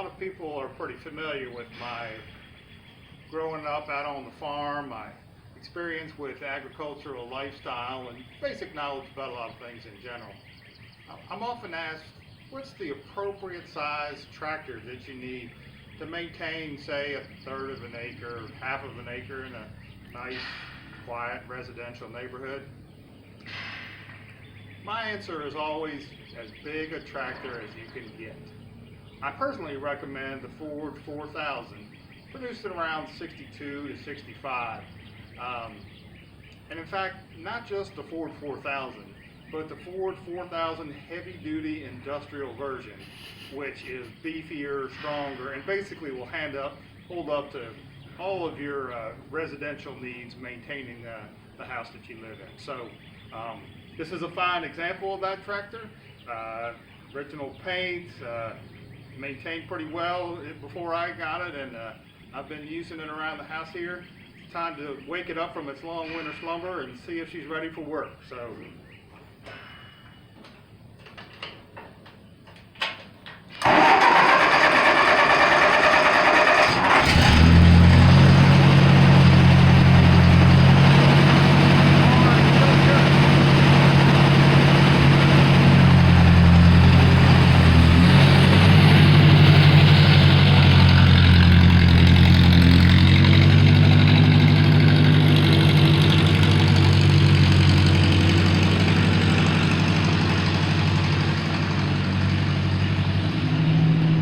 lot of people are pretty familiar with my growing up out on the farm, my experience with agricultural lifestyle, and basic knowledge about a lot of things in general. I'm often asked, what's the appropriate size tractor that you need to maintain, say, a third of an acre, half of an acre in a nice, quiet residential neighborhood? My answer is always as big a tractor as you can get. I personally recommend the Ford 4000, produced at around 62 to 65. And in fact, not just the Ford 4000, but the Ford 4000 heavy-duty industrial version, which is beefier, stronger, and basically will hold up to all of your residential needs maintaining the house that you live in. So this is a fine example of that tractor. Original paint, maintained pretty well before I got it, and I've been using it around the house here. It's time to wake it up from its long winter slumber and see if she's ready for work. So